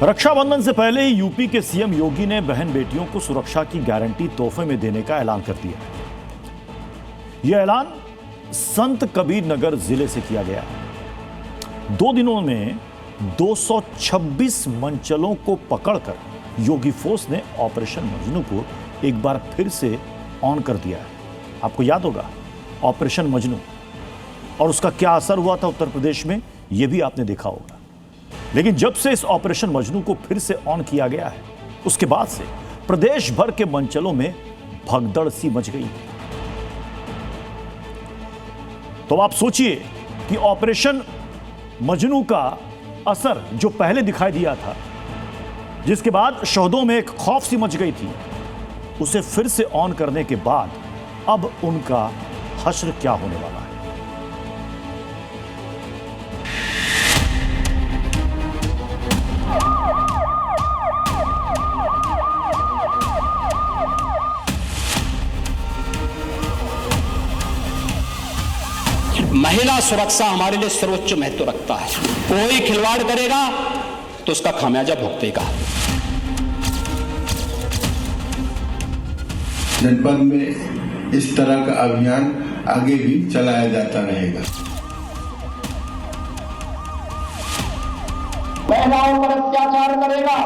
रक्षाबंधन से पहले ही यूपी के सीएम योगी ने बहन बेटियों को सुरक्षा की गारंटी तोहफे में देने का ऐलान कर दिया। यह ऐलान संत कबीर नगर जिले से किया गया। 2 दिनों में 226 मंचलों को पकड़कर योगी फोर्स ने ऑपरेशन मजनू को एक बार फिर से ऑन कर दिया है। आपको याद होगा ऑपरेशन मजनू और उसका क्या असर हुआ था उत्तर प्रदेश में, यह भी आपने देखा होगा। लेकिन जब से इस ऑपरेशन मजनू को फिर से ऑन किया गया है, उसके बाद से प्रदेश भर के मंचलों में भगदड़ सी मच गई। तो आप सोचिए कि ऑपरेशन मजनू का असर जो पहले दिखाई दिया था, जिसके बाद शहदों में एक खौफ सी मच गई थी, उसे फिर से ऑन करने के बाद अब उनका हश्र क्या होने वाला है। महिला सुरक्षा हमारे लिए सर्वोच्च महत्व रखता है। कोई खिलवाड़ करेगा तो उसका खामियाजा भुगतेगा। जनपद में इस तरह का अभियान आगे भी चलाया जाता रहेगा। महिलाओं पर अत्याचार करेगा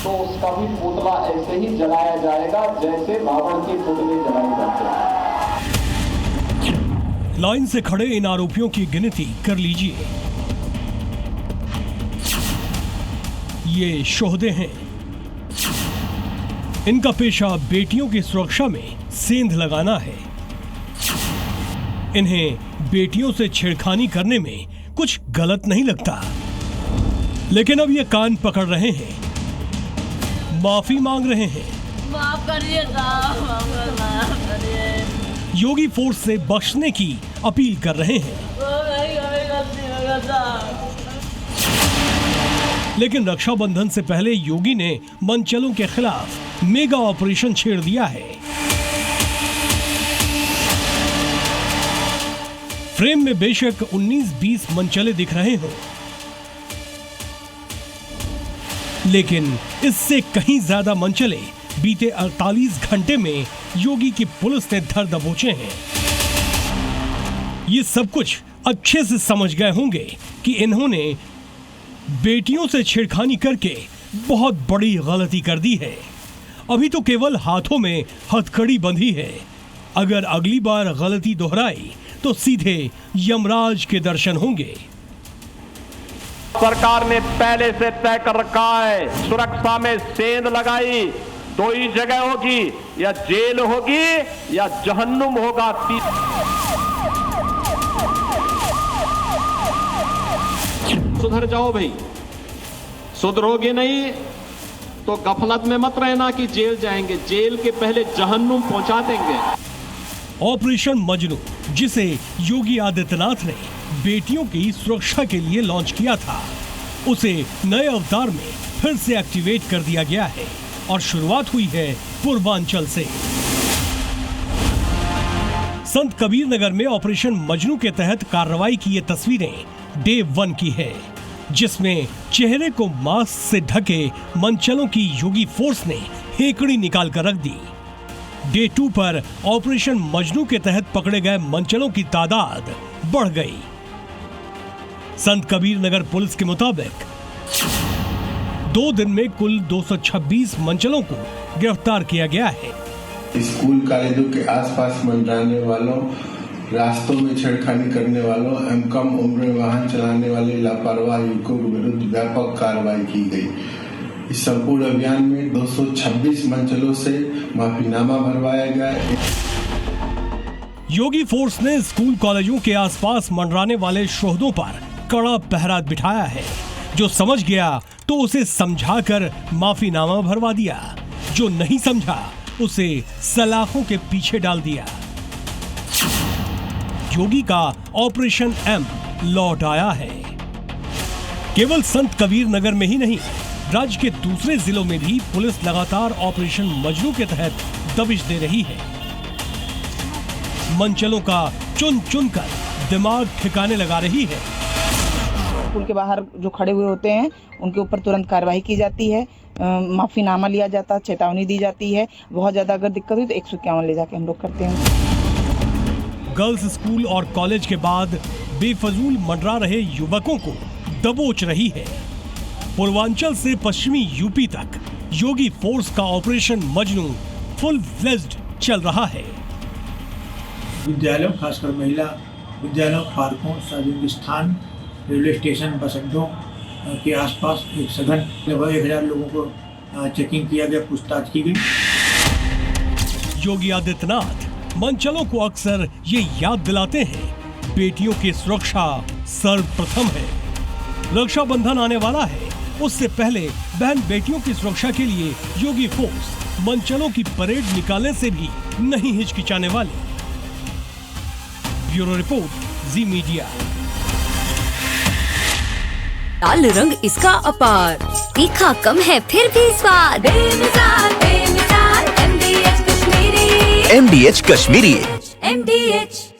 तो उसका भी पुतला ऐसे ही जलाया जाएगा जैसे रावण के पुतले जलाए जाते हैं। लाइन से खड़े इन आरोपियों की गिनती कर लीजिए। ये शोहदे हैं। इनका पेशा बेटियों की सुरक्षा में सेंध लगाना है। इन्हें बेटियों से छेड़खानी करने में कुछ गलत नहीं लगता, लेकिन अब ये कान पकड़ रहे हैं, माफी मांग रहे हैं। माफ करिए साहब, माफ करिए। योगी फोर्स से बख्शने की अपील कर रहे हैं। लेकिन रक्षाबंधन से पहले योगी ने मंचलों के खिलाफ मेगा ऑपरेशन छेड़ दिया है। फ्रेम में बेशक 19-20 मंचले दिख रहे हो, लेकिन इससे कहीं ज्यादा मंचले बीते 48 घंटे में योगी की पुलिस ने धर दबोचे हैं। ये सब कुछ अच्छे से समझ गए होंगे कि इन्होंने बेटियों से छेड़खानी करके बहुत बड़ी गलती कर दी है। अभी तो केवल हाथों में हथकड़ी बंधी है। अगर अगली बार गलती दोहराई तो सीधे यमराज के दर्शन होंगे। सरकार ने पहले से तय कर रखा है, सुरक्षा में सेंध लगाई। 2 ही जगह होगी, या जेल होगी या जहन्नुम होगा। सुधर जाओ भाई, सुधरोगे नहीं तो गफलत में मत रहना कि जेल जाएंगे। जेल के पहले जहन्नुम पहुंचा देंगे। ऑपरेशन मजनू, जिसे योगी आदित्यनाथ ने बेटियों की सुरक्षा के लिए लॉन्च किया था, उसे नए अवतार में फिर से एक्टिवेट कर दिया गया है और शुरुआत हुई है पूर्वांचल से। संत कबीर नगर में ऑपरेशन मजनू के तहत कार्रवाई की ये तस्वीरें डे 1 की है, जिसमें चेहरे को मास्क से ढके मंचलों की योगी फोर्स ने हेकड़ी निकाल कर रख दी। डे 2 पर ऑपरेशन मजनू के तहत पकड़े गए मंचलों की तादाद बढ़ गई। संत कबीर नगर पुलिस के मुताबिक 2 दिन में कुल 226 मंचलों को गिरफ्तार किया गया है। स्कूल कॉलेजों के आसपास मंडराने वालों, रास्तों में छेड़खानी करने वालों एवं कम उम्र में वाहन चलाने वाले लापरवाह युवकों के विरुद्ध व्यापक कार्रवाई की गई। इस संपूर्ण अभियान में 226 मंचलों से माफीनामा भरवाया गया। योगी फोर्स ने स्कूल कॉलेजों के आसपास मंडराने वाले शोहदों पर कड़ा पहरा बिठाया है। जो समझ गया तो उसे समझाकर माफीनामा भरवा दिया, जो नहीं समझा उसे सलाखों के पीछे डाल दिया। योगी का ऑपरेशन एम लौट आया है। केवल संत कबीर नगर में ही नहीं, राज्य के दूसरे जिलों में भी पुलिस लगातार ऑपरेशन मजनू के तहत दबिश दे रही है। मंचलों का चुन चुन कर दिमाग ठिकाने लगा रही है। स्कूल के बाहर जो खड़े हुए होते हैं उनके ऊपर तुरंत कार्रवाई की जाती है, माफीनामा लिया जाता है, चेतावनी दी जाती है। बहुत ज़्यादा अगर दिक्कत हुई तो 151 ले जाके हम लोग करते हैं। गर्ल्स स्कूल और कॉलेज के बाद बेफजूल मंडरा रहे युवकों को दबोच रही है। पूर्वांचल से पश्चिमी यूपी तक योगी फोर्स का ऑपरेशन मजनू फुल फ्लेज्ड चल रहा है। विद्यालयों, खासकर महिला विद्यालयों, पार्कों, सार्वजनिक स्थान, रेलवे स्टेशन, बस अड्डों के आसपास एक सघन लगभग 1000 लोगों को चेकिंग किया गया, पूछताछ की गई। योगी आदित्यनाथ मंचलों को अक्सर ये याद दिलाते हैं, बेटियों की सुरक्षा सर्वप्रथम है। रक्षाबंधन आने वाला है, उससे पहले बहन बेटियों की सुरक्षा के लिए योगी फोर्स मंचलों की परेड निकालने से भी नहीं हिचकिचाने वाले। ब्यूरो रिपोर्ट, जी मीडिया। लाल रंग इसका अपार, तीखा कम है फिर भी स्वाद। बेमिसाल बेमिसाल MDH Kashmiri. MDH Kashmiri. MDH